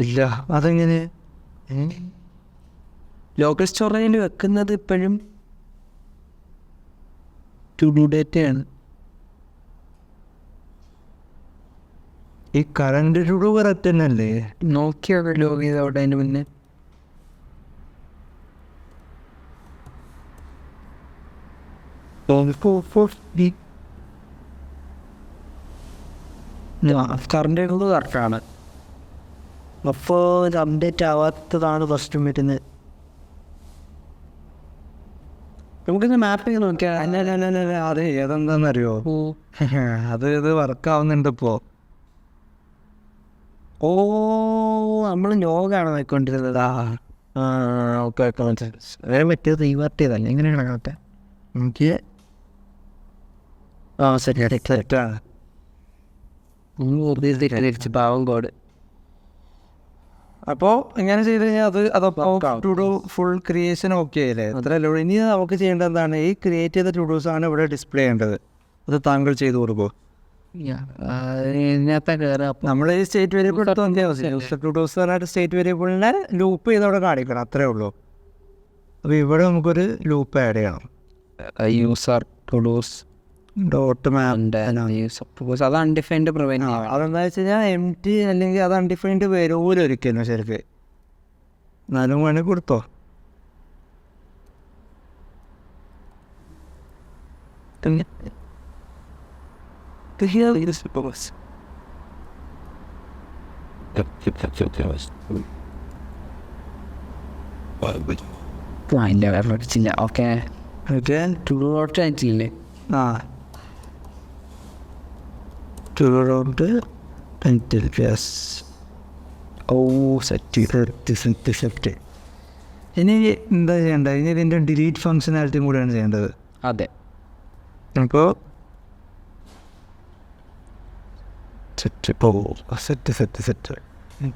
ഇല്ല, അതെങ്ങനെ ലോക്കൽ സ്റ്റോറേജിൽ വെക്കുന്നത് ഇപ്പോഴും ടു ഡു ഡേറ്റയാണ്. ഈ കറണ്ട് ടു കറക്റ്റ് തന്നെയല്ലേ? നോക്കിയൊക്കെ ലോഗ് ചെയ്ത് അവിടെ അതിന് മുന്നേ കറണ്ട് കറക്റ്റാണ്. അപ്പോൾ ഇത് അപ്ഡേറ്റ് ആവാത്തതാണ് പ്രശ്നം വരുന്നത്. നമുക്കിന്ന് മാപ്പിങ് നോക്കിയാൽ അല്ല അതെ, ഏതെന്താണെന്നറിയോ? അത് ഇത് വർക്കാവുന്നുണ്ട് ഇപ്പോൾ. ഓ, നമ്മൾ ലോഗാണ് നോക്കിക്കൊണ്ടിരുന്നത്. ഓക്കെ ഓക്കെ, മനസ്സിലായി. പറ്റിയത് റീവാർട്ട് ചെയ്തല്ലേ? എങ്ങനെയാണ് കണക്കെ? എനിക്ക് സെറ്റാണ്. പാവം കോഡ്. അപ്പോൾ ഇങ്ങനെ ചെയ്ത് കഴിഞ്ഞാൽ അതപ്പോൾ to do full creation okay ആയില്ലേ? അത്രയല്ലേ ഉള്ളൂ. ഇനി നമുക്ക് ചെയ്യേണ്ടത് എന്താണ്? ഈ ക്രിയേറ്റ് ചെയ്ത ടു ഡൂസാണ് ഇവിടെ ഡിസ്പ്ലേ ചെയ്യേണ്ടത്. അത് താങ്കൾ ചെയ്ത് കൊടുക്കുമോ? ഇതിനകത്ത് കയറാം. നമ്മൾ ഈ സ്റ്റേറ്റ് വേരിയബിൾ എടുത്ത് നോക്കിയാൽ ടു ഡൂസ് പറഞ്ഞാൽ സ്റ്റേറ്റ് വേരിയബിളിനെ ലൂപ്പ് ചെയ്ത് അവിടെ കാണിക്കണം, അത്രേ ഉള്ളൂ. അപ്പോൾ ഇവിടെ നമുക്കൊരു ലൂപ്പ് ആഡ് ചെയ്യണം. യൂസർ ടൂഡൂസ് ഡോട്ട് മാപ്പ്. സപ്പോസ് അത് അൺഡിഫൈൻഡ് പ്രിവെൻറ്റ് ചെയ്യണം. അതെന്താ വെച്ച് കഴിഞ്ഞാൽ എംറ്റി അല്ലെങ്കിൽ അത് അൺഡിഫൈൻഡ് വരൂല ഒരിക്കലും ശരിക്ക്. എന്നാലും വേണമെങ്കിൽ കൊടുത്തോ. ഓക്കെ, ടൂഡോട്ട് ആയിട്ടില്ലേ? ആ, ടൂഡോട്ട് പെൻറ്റിൽ. യെസ്. ഓ, സെറ്റ്. ഇനി എന്താ ചെയ്യേണ്ടത്? ഇനി ഇതിൻ്റെ ഡിലീറ്റ് ഫങ്ഷനാലിറ്റിയും കൂടെയാണ് ചെയ്യേണ്ടത്. അതെ. അപ്പോൾ സെറ്റ്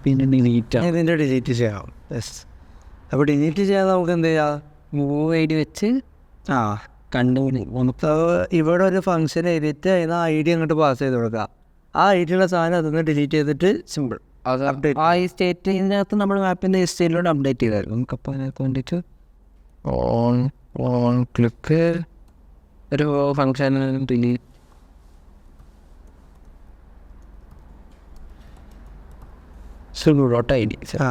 പിന്നെ ഡിലീറ്റ് ഇതിൻ്റെ ഡിലീറ്റ് ചെയ്യാം. യെസ്. അപ്പോൾ ഡിലീറ്റ് ചെയ്യാൻ നമുക്ക് എന്ത് ചെയ്യാം? മൂവ് ഐ ഡി വെച്ച് ആ കണ്ടുപിടി. നമുക്ക് ഇവിടെ ഒരു ഫംഗ്ഷൻ എഴുതിയിട്ട് അതിന് ഐ ഡി അങ്ങോട്ട് പാസ് ചെയ്ത് കൊടുക്കുക. ആ ഐ ഡിയുള്ള സാധനം അതൊന്ന് ഡിലീറ്റ് ചെയ്തിട്ട് സിമ്പിൾ അത് അപ്ഡേറ്റ്. ആ ഈ സ്റ്റേറ്റ് ഇതിനകത്ത് നമ്മൾ മാപ്പിൻ്റെ സ്റ്റേറ്റിലൂടെ അപ്ഡേറ്റ് ചെയ്തായിരുന്നു. നമുക്കപ്പോൾ അതിനകത്ത് വേണ്ടിയിട്ട് ഓൺ ക്ലിക്ക് ഒരു ഫംഗ്ഷൻ ഡിലീറ്റ്. to-do.id. ആ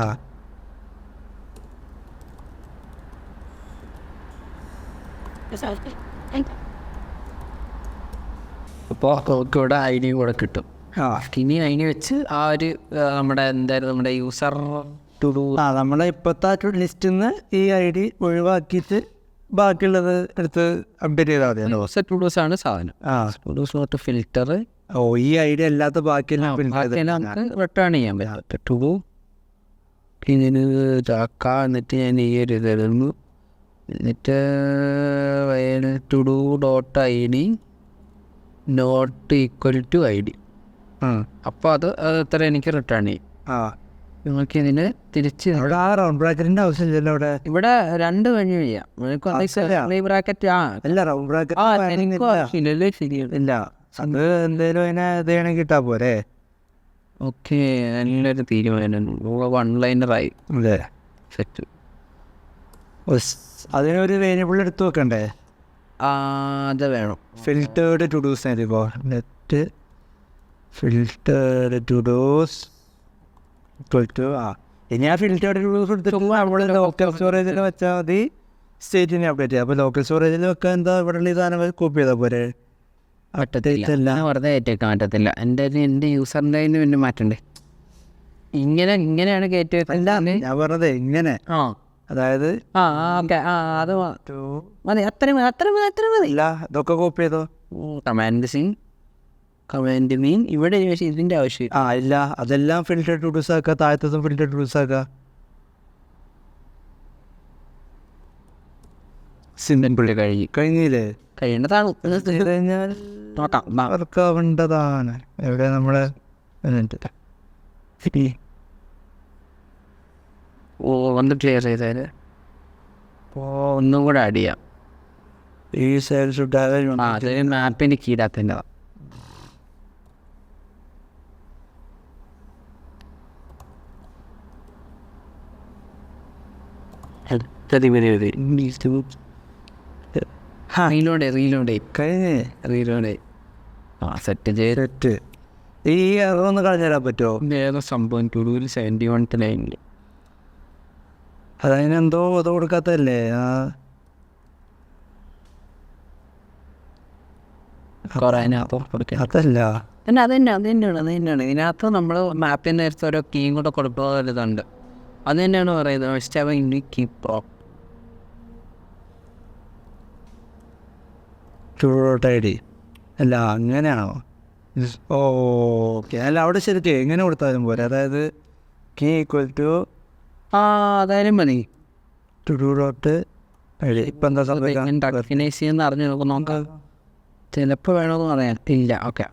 അപ്പോൾ നമുക്കിവിടെ ഐ ഡിയും കൂടെ കിട്ടും. ആ ഇനി അതിന് വെച്ച് ആ ഒരു നമ്മുടെ എന്തായാലും നമ്മുടെ യൂസർ ടു ഡു ആ നമ്മളെ ഇപ്പോഴത്തെ ലിസ്റ്റിൽ നിന്ന് ഈ ഐ ഡി ഒഴിവാക്കിയിട്ട് ബാക്കിയുള്ളത് എടുത്ത് അപ്ഡേറ്റ് ചെയ്താൽ മതിയല്ലോ. യൂസർ ടു ഡൂസ് ആണ് സാധനം. ആ ടു ഡൂസ് നോട്ട് ഫിൽറ്റർ ഓ ഈ ഐ ഡി അല്ലാത്ത ബാക്കിയെല്ലാം നമുക്ക് റിട്ടേൺ ചെയ്യാൻ പറ്റും. ടു ഡു ഇതിന് ഇതാക്കാം. എന്നിട്ട് ഞാൻ ഈ ഒരു ഇതായിരുന്നു. എന്നിട്ട് to do dot I D not equal to I D. അപ്പോൾ അത് എത്ര എനിക്ക് റിട്ടേൺ ചെയ്യും. ആ നിങ്ങൾക്ക് ഇതിന് തിരിച്ച് അവിടെ ആ റൗണ്ട് ബ്രാക്കറ്റിന്റെ ആവശ്യമില്ലല്ലോ അവിടെ. ഇവിടെ രണ്ട് വഴി ചെയ്യാം. ബ്രാക്കറ്റ് അല്ല റൗണ്ട് ബ്രാക്കറ്റ് ശരിയാണ്. ഇല്ല അത് എന്തേലും അതിനെ ഇത് ചെയ്യണമെങ്കിൽ കിട്ടാ പോരെ. ഓക്കെ, നല്ലൊരു തീരുമാനം. വൺ ലൈനറായി അതെ സെറ്റ്. അതിനൊരു വേരിയബിൾ എടുത്ത് വെക്കണ്ടേ? അത് വേണം. ഫിൽറ്റേർഡ് ടു ഡൂസ് ആയിരിക്കോ. Let filtered todos equal to ഇനി ആ ഫിൽറ്റേർഡ് ടു ഡൂസ് എടുത്തിട്ട് നമ്മൾ ലോക്കൽ സ്റ്റോറേജിൽ വെച്ചാൽ മതി. സ്റ്റേറ്റിനെ അപ്ഡേറ്റ് ചെയ്യാം. അപ്പോൾ ലോക്കൽ സ്റ്റോറേജിൽ വെക്കാൻ എന്താ ഇവിടെ ഈ സാധനം കോപ്പി ചെയ്താൽ പോരെ? പറ്റത്തില്ല, വെറുതെ ഏറ്റേക്കാൻ പറ്റത്തില്ല. എൻ്റെ യൂസറിൻ്റെ പിന്നെ മാറ്റണ്ടേ? ഇങ്ങനെയാണ് കയറ്റി അല്ല ഞാൻ പറഞ്ഞത് ഇങ്ങനെ, അതായത് ഓക്കെ അത് മതി. അത്ര മതി. ഇല്ല ഇതൊക്കെ കോപ്പി ചെയ്തോ. കമാൻഡ് മീൻ ഇവിടെ ഇതിൻ്റെ ആവശ്യം ഇല്ല അതെല്ലാം ഫിൽറ്റർ ടു ഡൂസ് ആക്കുക. താഴത്തും ഫിൽറ്റർ ടു ഡൂസ് ആക്കുക. സിമ്പിൾ കഴിഞ്ഞില്ലേ? കഴിയേണ്ടതാണ്. കഴിഞ്ഞാൽ നോക്കാം. വർക്കാവേണ്ടതാണ്. എവിടെ നമ്മളെ ഒന്ന് ക്ലിയർ ചെയ്താൽ ഒന്നും കൂടെ ആഡ് ചെയ്യാം. ഈ സെയിൽസ് അതൊരു മാപ്പിൻ്റെ കീടാത്തതിൻ്റെതാണ്. റീലോഡ് സെറ്റ് ചെയ്ത് ഈ അതൊന്ന് കളഞ്ഞു തരാൻ പറ്റുമോ? ഏതോ സംഭവം ടൂറിൽ 71 ലൈനിൽ അതതിനെന്തോ അത് കൊടുക്കാത്തല്ലേ? അതല്ല അത് തന്നെയാണ്. ഇതിനകത്ത് നമ്മൾ മാപ്പിൻ്റെ നേരത്തെ ഓരോ കീയും കൂടെ കൊടുക്കുന്ന ഇതുണ്ട്. അത് തന്നെയാണ് പറയുന്നത്. കീ പ്രോപ്പ് ഐ ഡി അല്ല അങ്ങനെയാണോ? ഓക്കെ. അല്ല അവിടെ ശരിക്കും എങ്ങനെ കൊടുത്താലും പോരെ. അതായത് കീ ഈക്വൽ ടു അതായാലും മതി. Dot I D. ഇപ്പം എന്താ സംഭവിക്കുന്നത് അറിഞ്ഞു നോക്കാം. ചിലപ്പോൾ വേണമെന്ന് പറയാൻ ഇല്ല. ഓക്കെ,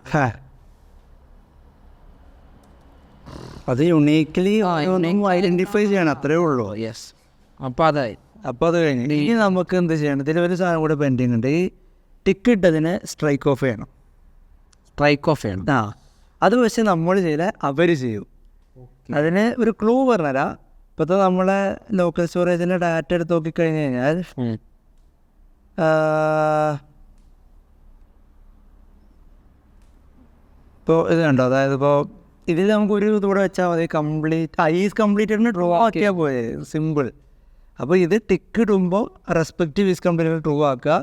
അത് യുണീക്ക്ലി ഐഡന്റിഫൈ ചെയ്യണം, അത്രേ ഉള്ളൂ. യെസ്. അപ്പോൾ അതായി. അപ്പോൾ അത് കഴിഞ്ഞു. ഇനി നമുക്ക് എന്ത് ചെയ്യണം? ഇതിൽ ഒരു സാധനം കൂടെ പെൻഡിങ് ഉണ്ട്. ഈ ടിക്ക് ഇട്ടതിന് സ്ട്രൈക്ക് ഓഫ് ചെയ്യണം. അത് പക്ഷേ നമ്മൾ ചെയ്യില്ല, അവർ ചെയ്യും. അതിന് ഒരു ക്ലൂ പറഞ്ഞുതരാം. ഇപ്പോഴത്തെ നമ്മളെ ലോക്കൽ സ്റ്റോറേജിലെ ഡാറ്റ എടുത്ത് നോക്കിക്കഴിഞ്ഞ് കഴിഞ്ഞാൽ ഇപ്പോൾ ഇത് കണ്ടോ? അതായത് ഇപ്പോൾ ഇതിൽ നമുക്കൊരു ഇതുകൂടെ വെച്ചാൽ മതി. കംപ്ലീറ്റഡിന് ട്രൂ ആക്കിയാൽ പോരെ, സിമ്പിൾ. അപ്പോൾ ഇത് ടിക്ക് ഇടുമ്പോൾ റെസ്പെക്റ്റീവ് ഈസ് കംപ്ലീറ്റഡ് ട്രൂ ആക്കുക.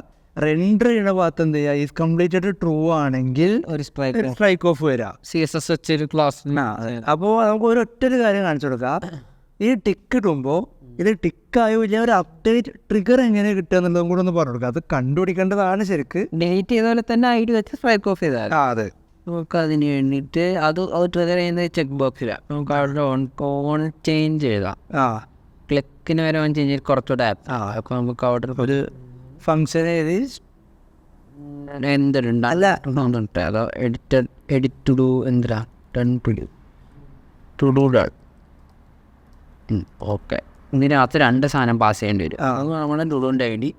റെൻഡർ ചെയ്യുന്ന ഭാഗത്ത് എന്ത് ചെയ്യുക? ഈസ് കംപ്ലീറ്റഡ് ട്രൂ ആണെങ്കിൽ ഒരു സ്ട്രൈക്ക് ഓഫ് വരാം. CSS വെച്ചൊരു ക്ലാസ്. അപ്പോൾ നമുക്ക് ഒരൊറ്റൊരു കാര്യം കാണിച്ചു കൊടുക്കാം. ഈ ടിക്ക് ഇടുമ്പോൾ ഇത് ടിക്കായോ ഇല്ല ഒരു അപ്ഡേറ്റ് ട്രിഗർ എങ്ങനെ കിട്ടുക എന്നുള്ളതും കൂടെ ഒന്ന് പറഞ്ഞു കൊടുക്കുക. അത് കണ്ടുപിടിക്കേണ്ടതാണ് ശരിക്ക്. ഡിലീറ്റ് ചെയ്ത പോലെ തന്നെ ഐ ഡി വെച്ച് സ്ട്രൈക്ക് ഓഫ് ചെയ്താൽ അതെ. നമുക്ക് അതിന് വേണ്ടിയിട്ട് അത് ട്രിഗർ ചെയ്യുന്നത് ചെക്ക് ബോക്സിലാണ്. നമുക്ക് അവിടെ ഓൺ ചേഞ്ച് ചെയ്താൽ ക്ലിക്കിന് വരെ ഓൺ ചേഞ്ച് ചെയ്ത് കുറച്ചുകൂടെ അപ്പോൾ നമുക്ക് അവിടെ ഒരു ഫങ്ഷൻ എഴുതി എന്തുണ്ട് അല്ല അതോ എഡിറ്റ് ഡു എന്തിനാ ടു ഡു ഓക്കെ. ഇതിനകത്ത് രണ്ട് സാധനം പാസ് ചെയ്യേണ്ടി വരും. അത് നമ്മുടെ ഡുഡുവിൻ്റെ ഐ ഡി,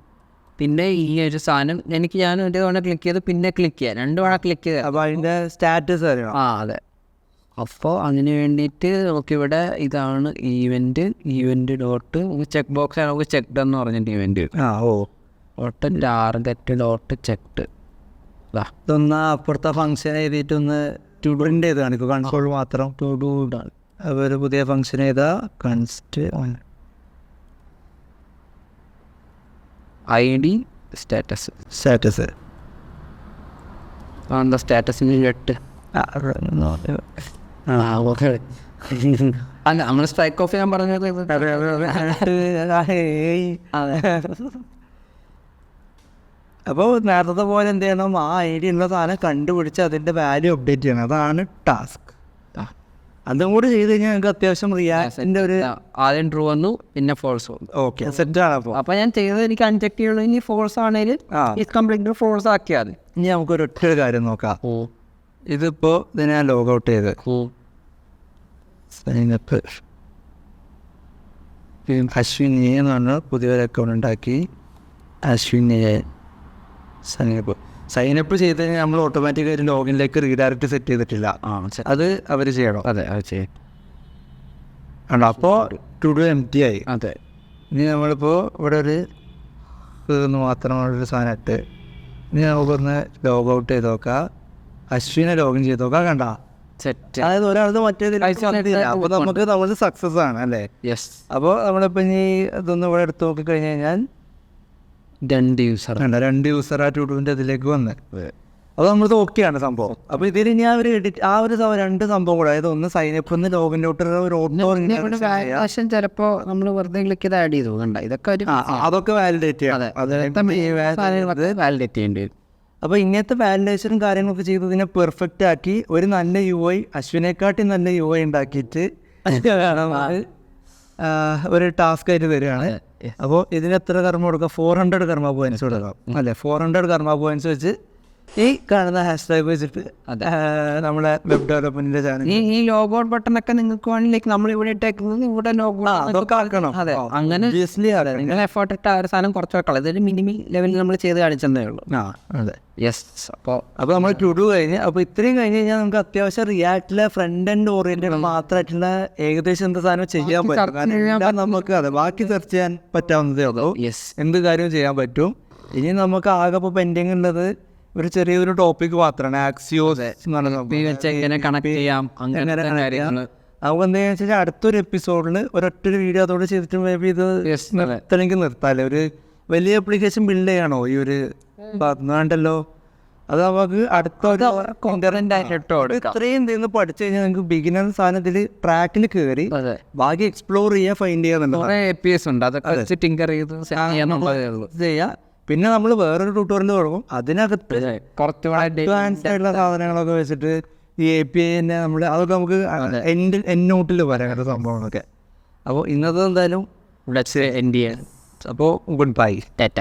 പിന്നെ ഈ ഒരു സാധനം ഞാൻ ഒരു തവണ ക്ലിക്ക് ചെയ്ത് പിന്നെ ക്ലിക്ക് ചെയ്യാം, 2 തവണ ക്ലിക്ക് ചെയ്ത് അപ്പോൾ അതിൻ്റെ സ്റ്റാറ്റസ് അറിയാം. അതെ. അപ്പോൾ അതിന് വേണ്ടിയിട്ട് നമുക്കിവിടെ ഇതാണ് ഈവൻറ്റ് ഡോട്ട് ചെക്ക് ബോക്സ് ആണ്. നമുക്ക് ചെക്ക്ഡ് എന്ന് പറഞ്ഞിട്ട് event dot target dot checked. ഇതൊന്ന് അപ്പുറത്തെ ഫംഗ്ഷൻ എഴുതിയിട്ടൊന്ന് പ്രിൻ്റ് ചെയ്ത് കാണിക്കും. കൺസോൾ മാത്രം ടു ഡു അപ്പോൾ ഒരു പുതിയ ഫംഗ്ഷൻ ഏതാ കൺസ്റ്റ് ID സ്റ്റാറ്റസ് സ്റ്റാറ്റസ് എന്താ സ്റ്റാറ്റസിന് ഇട്ട് അല്ല നമ്മൾ സ്ട്രൈക്ക് ഓഫ് ചെയ്യാൻ പറഞ്ഞത് അപ്പോൾ നേരത്തെ പോലെ എന്ത് ചെയ്യണം, ആ ID ഉള്ള സാധനം കണ്ടുപിടിച്ച് അതിൻ്റെ വാല്യൂ അപ്ഡേറ്റ് ചെയ്യണം. അതാണ് ടാസ്ക്. അതും കൂടി ചെയ്ത് കഴിഞ്ഞാൽ ഞങ്ങൾക്ക് അത്യാവശ്യം റിയാക്ടിൻ്റെ ഒരു ആദ്യം ട്രൂ വന്നു പിന്നെ ഫോൾസ് വന്നു. ഓക്കെ സെറ്റാണ്. അപ്പോൾ ഞാൻ ചെയ്തത് എനിക്ക് അൺചെക്ക് ചെയ്യുള്ളൂ. ഇനി ഫോൾസ് ആണെങ്കിൽ കംപ്ലീറ്റ് ഫോൾസ് ആക്കിയാൽ മതി. ഇനി നമുക്കൊരു ഒറ്റ കാര്യം നോക്കാം. ഇതിപ്പോൾ ഇതിനെ ഞാൻ ലോഗ് ഔട്ട് ചെയ്ത് സൈനപ്പ് അശ്വിൻ എ എന്ന് പറഞ്ഞാൽ പുതിയൊരു അക്കൗണ്ട് ഉണ്ടാക്കി. അശ്വിൻ എ സൈനപ്പ് ചെയ്ത് കഴിഞ്ഞാൽ നമ്മൾ ഓട്ടോമാറ്റിക്കായിട്ട് ലോഗിനിലേക്ക് റീഡയറക്റ്റ് സെറ്റ് ചെയ്തിട്ടില്ല. അത് അവർ ചെയ്യണം. അതെ അത് ചെയ്യും. ആണോ? അപ്പോൾ ടു ഡു എം ടി ആയി. അതെ. ഇനി നമ്മളിപ്പോൾ ഇവിടെ ഒരു മാത്രമുള്ളൊരു സാധനം ഇട്ട് ഇനി നമുക്കൊന്ന് ലോഗ് ഔട്ട് ചെയ്ത് നോക്കാം. അശ്വിനെ ലോഗിൻ ചെയ്ത് നോക്കാം. കണ്ട സെറ്റ്. അതായത് ഒരാളത് മറ്റേതില്ല. അപ്പോൾ നമുക്ക് നമ്മൾ സക്സസ് ആണ് അല്ലേ? യെസ്. അപ്പോൾ നമ്മളിപ്പോൾ ഇനി ഇതൊന്ന് ഇവിടെ എടുത്ത് നോക്കി കഴിഞ്ഞ് കഴിഞ്ഞാൽ 2 യൂസർ വേണ്ട 2 യൂസർ ആ ടൂഡിൻ്റെ ഇതിലേക്ക് വന്ന് അപ്പോൾ നമ്മളത് ഓക്കെയാണ് സംഭവം. അപ്പോൾ ഇതിൽ ഇനി ആ ഒരു എഡിറ്റ് ആ ഒരു 2 സംഭവം കൂടെ, അതായത് ഒന്ന് സൈനപ്പ് ഒന്ന് ലോഗിൻ ഔട്ട് ചിലപ്പോൾ നമ്മൾ വെറുതെ ക്ലിക്ക് ചെയ്ത് ആഡ് ചെയ്തു. കണ്ട ഇതൊക്കെ ഒരു അതൊക്കെ വാലിഡേറ്റ് ചെയ്യാം. വാലിഡേറ്റ് ചെയ്യേണ്ടി വരും. അപ്പോൾ ഇങ്ങനത്തെ വാലിഡേഷനും കാര്യങ്ങളൊക്കെ ചെയ്തതിനെ പെർഫെക്റ്റ് ആക്കി ഒരു നല്ല UI അശ്വിനെക്കാട്ടി നല്ല UI ഉണ്ടാക്കിയിട്ട് ഒരു ടാസ്ക് ആയിട്ട് തരികയാണ്. അപ്പോൾ ഇതിന് എത്ര കർമ്മ കൊടുക്കാം? 400 കർമ്മ പോയിൻറ്റ്സ് കൊടുക്കാം അല്ലേ? 400 കർമ്മ പോയിൻറ്റ്സ് വെച്ച് ഈ കാണുന്ന ഹാഷ്ടാഗ് വെച്ചിട്ട് നമ്മുടെ വെബ് ഡെവലപ്മെന്റിന്റെ ചാനൽ ഈ ലോഗോ ഔട്ട് ബട്ടൺ ഒക്കെ നിങ്ങൾക്ക് വേണമെങ്കിൽ നമ്മൾ ഇവിടെ ഇട്ടേക്കുന്നത് ഇവിടെ ലോഗോ അതൊക്കെ ആക്കണം. അതെ, അങ്ങനെ നിങ്ങൾ എഫേർട്ട് ഇട്ട ഒരു സാധനം കുറച്ച് വെക്കണം. ഇതൊരു മിനിമം ലെവലിൽ നമ്മൾ ചെയ്ത് കാണിച്ചതേ ഉള്ളൂ. അതെ. യെസ്. അപ്പോൾ നമ്മൾ ടു ഡു കഴിഞ്ഞ് അപ്പോൾ ഇത്രയും കഴിഞ്ഞ് കഴിഞ്ഞാൽ നമുക്ക് അത്യാവശ്യം റിയാക്ടിലെ ഫ്രണ്ട് ആൻഡ് ഓറിയന്റഡ് മാത്രമായിട്ടുള്ള ഏകദേശം എന്ത് സാധനം ചെയ്യാൻ പറ്റും. നമുക്ക് അതെ ബാക്കി സെർച്ച് ചെയ്യാൻ പറ്റാവുന്നതേ ഉള്ളൂ. എന്ത് കാര്യവും ചെയ്യാൻ പറ്റും. ഇനി നമുക്ക് ആകെ ഇപ്പോൾ പെൻഡിങ് ഉള്ളത് ഒരു ചെറിയൊരു ടോപ്പിക് മാത്രമാണ്, ആക്സിയോസ് എങ്ങനെ കണക്ട് ചെയ്യാം അങ്ങനെ കാര്യങ്ങൾ. നമുക്ക് എന്താണെന്ന് വെച്ചാൽ അടുത്തൊരു എപ്പിസോഡിൽ ഒരൊറ്റൊരു വീഡിയോ അതോടെ ചെയ്തിട്ട് മേ ബി ഇത് നിർത്തണമെങ്കിൽ നിർത്താമല്ലേ. ഒരു വലിയ ആപ്ലിക്കേഷൻ ബിൽഡ് ചെയ്യണോ ഈ ഒരു പറഞ്ഞല്ലോ. അത് നമുക്ക് ഇത്രയും നിന്ന് പഠിച്ചു കഴിഞ്ഞാൽ നിങ്ങൾക്ക് ബിഗിനർ സാധനത്തിൽ ട്രാക്കിൽ കയറി ബാക്കി എക്സ്പ്ലോർ ചെയ്യാൻ ഫൈൻഡ് ചെയ്യാം. പിന്നെ നമ്മൾ വേറൊരു ട്യൂട്ടോറിയൽ തുടങ്ങും. അതിനകത്ത് കുറച്ചുകൂടെ അഡ്വാൻസ്ഡ് ആയിട്ടുള്ള സാധനങ്ങളൊക്കെ വെച്ചിട്ട് ഈ API തന്നെ നമ്മൾ അതൊക്കെ നമുക്ക് നോട്ടിൽ പറയാം സംഭവങ്ങളൊക്കെ. അപ്പോൾ ഇന്നത്തെ എന്തായാലും എൻഡ് ചെയ്യാൻ. അപ്പോൾ ഗുഡ് ബൈ, ടാറ്റ.